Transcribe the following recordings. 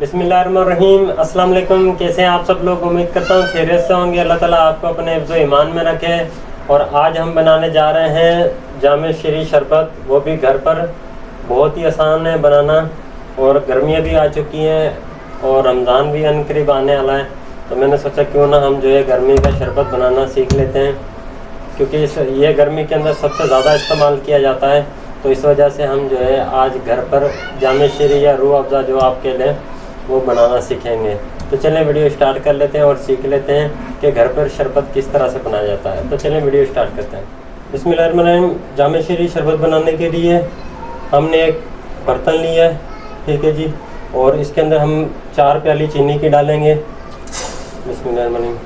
बिस्मिल्लाहिर्रहमानिर्रहीम। अस्सलाम वालेकुम। कैसे हैं आप सब लोग? उम्मीद करता हूँ खैरियत से होंगे। अल्लाह ताला आपको अपने हिफ्ज़ ईमान में रखे। और आज हम बनाने जा रहे हैं जामे शीरी शरबत, वो भी घर पर। बहुत ही आसान है बनाना। और गर्मियाँ भी आ चुकी हैं और रमज़ान भी अनकरीब आने वाला है, तो मैंने सोचा क्यों ना हम जो है गर्मी का शरबत बनाना सीख लेते हैं, क्योंकि ये गर्मी के अंदर सबसे ज़्यादा इस्तेमाल किया जाता है। तो इस वजह से हम जो है आज घर पर जामे शीरी या रूह अफ़ज़ा जो आपके लिए वो बनाना सीखेंगे। तो चलें वीडियो स्टार्ट कर लेते हैं और सीख लेते हैं कि घर पर शरबत किस तरह से बनाया जाता है। तो चलें वीडियो स्टार्ट करते हैं। बिस्मिल्लाहिर्रहमानिर्रहीम। जामे शीरी शरबत बनाने के लिए हमने एक बर्तन लिया है, ठीक है जी। और इसके अंदर हम 4 प्याली चीनी की डालेंगे। बिस्मिल्लाहिर्रहमानिर्रहीम।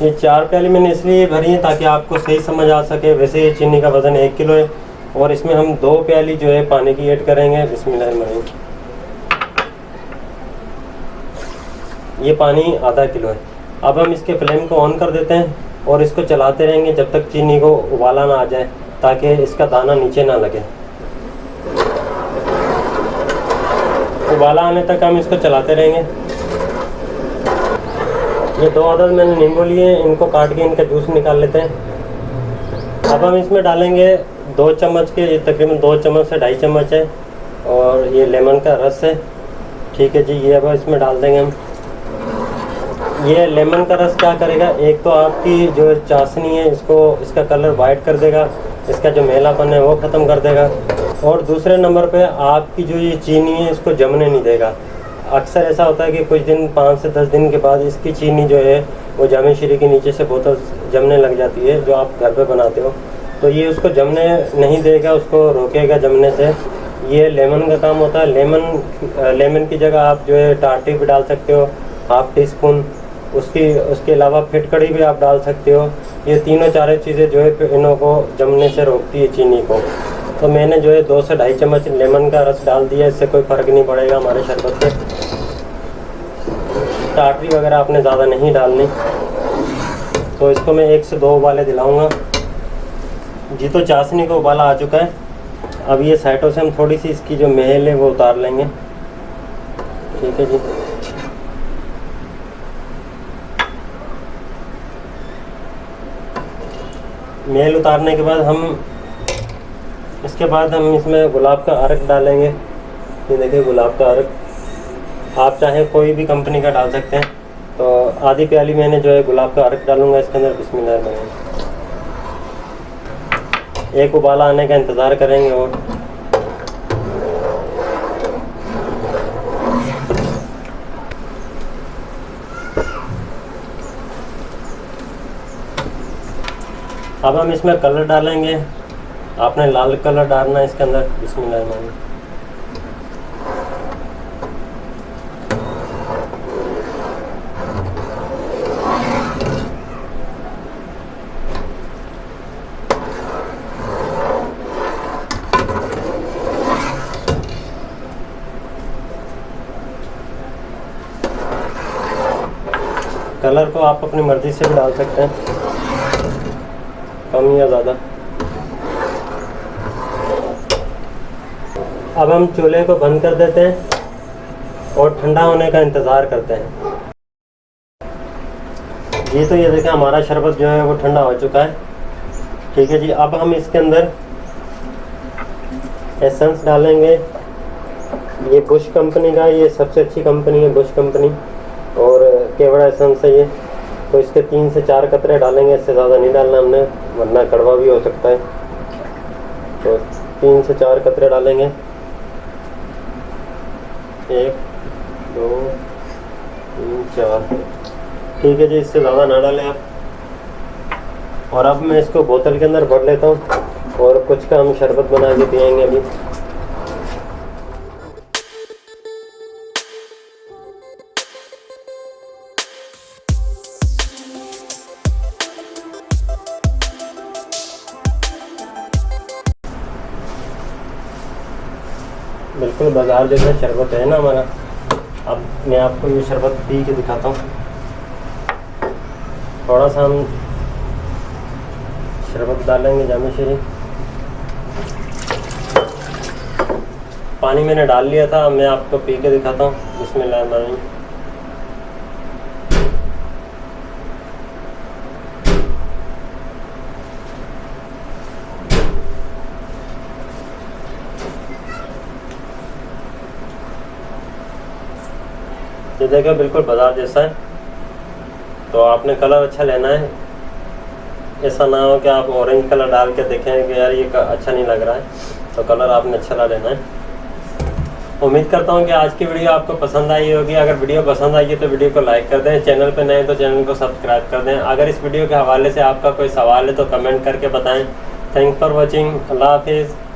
ये 4 प्याली मैंने इसलिए भरी है ताकि आपको सही समझ आ सके। वैसे ये चीनी का वज़न 1 किलो है और इसमें हम 2 प्याली जो है पानी की ऐड करेंगे। बिस्मिल्लाहिर्रहमानिर्रहीम। ये पानी आधा किलो है। अब हम इसके फ्लेम को ऑन कर देते हैं और इसको चलाते रहेंगे जब तक चीनी को उबाला ना आ जाए, ताकि इसका दाना नीचे ना लगे। उबाला आने तक हम इसको चलाते रहेंगे। ये 2 अदद मैंने नींबू लिए हैं, इनको काट के इनका जूस निकाल लेते हैं। अब हम इसमें डालेंगे 2 चम्मच के, ये तकरीबन 2 चम्मच से 2.5 चम्मच है। और ये लेमन का रस है, ठीक है जी। ये अब इसमें डाल देंगे हम। ये लेमन का रस क्या करेगा, एक तो आपकी जो चाशनी है इसको, इसका कलर वाइट कर देगा, इसका जो मैलापन है वो ख़त्म कर देगा। और दूसरे नंबर पे आपकी जो ये चीनी है इसको जमने नहीं देगा। अक्सर ऐसा होता है कि कुछ दिन 5 से 10 दिन के बाद इसकी चीनी जो है वो जामे शीरी के नीचे से बहुत जमने लग जाती है, जो आप घर पे बनाते हो। तो ये उसको जमने नहीं देगा, उसको रोकेगा जमने से। ये लेमन का काम होता है। लेमन की जगह आप जो है टाटी भी डाल सकते हो, ½ टी स्पून। उसके अलावा फिटकड़ी भी आप डाल सकते हो। ये तीनों चारों चीज़ें जो है इन्हों को जमने से रोकती है चीनी को। तो मैंने जो है 2 से 2.5 चम्मच लेमन का रस डाल दिया। इससे कोई फ़र्क नहीं पड़ेगा हमारे शरबत पे। टाटरी वगैरह आपने ज़्यादा नहीं डालनी। तो इसको मैं 1 से 2 उबाले दिलाऊंगा जी। तो चाशनी को उबाला आ चुका है। अब ये साइडों से हम थोड़ी सी इसकी जो महल है वो उतार लेंगे, ठीक है जी। महल उतारने के बाद इसके बाद हम इसमें गुलाब का अर्क डालेंगे। ये देखिए गुलाब का अर्क, आप चाहें कोई भी कंपनी का डाल सकते हैं। तो आधी प्याली मैंने जो है गुलाब का अर्क डालूंगा इसके अंदर। बिस्मिल्लाह। एक उबाला आने का इंतज़ार करेंगे। और अब हम इसमें कलर डालेंगे। आपने लाल कलर डालना है इसके अंदर। बिस्मिल्लाह। कलर को आप अपनी मर्ज़ी से भी डाल सकते हैं, कम या ज़्यादा। अब हम चूल्हे को बंद कर देते हैं और ठंडा होने का इंतज़ार करते हैं जी। तो ये देखें हमारा शरबत जो है वो ठंडा हो चुका है, ठीक है जी। अब हम इसके अंदर एसेंस डालेंगे। ये बुश कंपनी का, ये सबसे अच्छी कंपनी है बुश कंपनी, और केवड़ा एसेंस है ये। तो इसके 3 से 4 कतरे डालेंगे, इससे ज़्यादा नहीं डालना हमने, वरना कड़वा भी हो सकता है। तो 3 से 4 कतरे डालेंगे। 1 2 3 4, ठीक है जी। इससे ज़्यादा ना डालें आप। और अब मैं इसको बोतल के अंदर भर लेता हूँ और कुछ का हम शरबत बना के पिएंगे अभी। बिल्कुल बाज़ार जैसा शरबत है ना हमारा। अब मैं आपको ये शरबत पी के दिखाता हूँ। थोड़ा सा हम शरबत डालेंगे जामे शरी। पानी मैंने डाल लिया था, मैं आपको पी के दिखाता हूँ। बिस्मिल्लाहिर्रहमानिर्रहीम। ये देखो बिल्कुल बाजार जैसा है। तो आपने कलर अच्छा लेना है, ऐसा ना हो कि आप ऑरेंज कलर डाल के देखें कि यार ये अच्छा नहीं लग रहा है, तो कलर आपने अच्छा ला लेना है। उम्मीद करता हूँ कि आज की वीडियो आपको पसंद आई होगी। अगर वीडियो पसंद आई है तो वीडियो को लाइक कर दें, चैनल पे नए तो चैनल को सब्सक्राइब कर दें। अगर इस वीडियो के हवाले से आपका कोई सवाल है तो कमेंट करके बताएं। Thanks for watching. अल्लाह हाफिज़।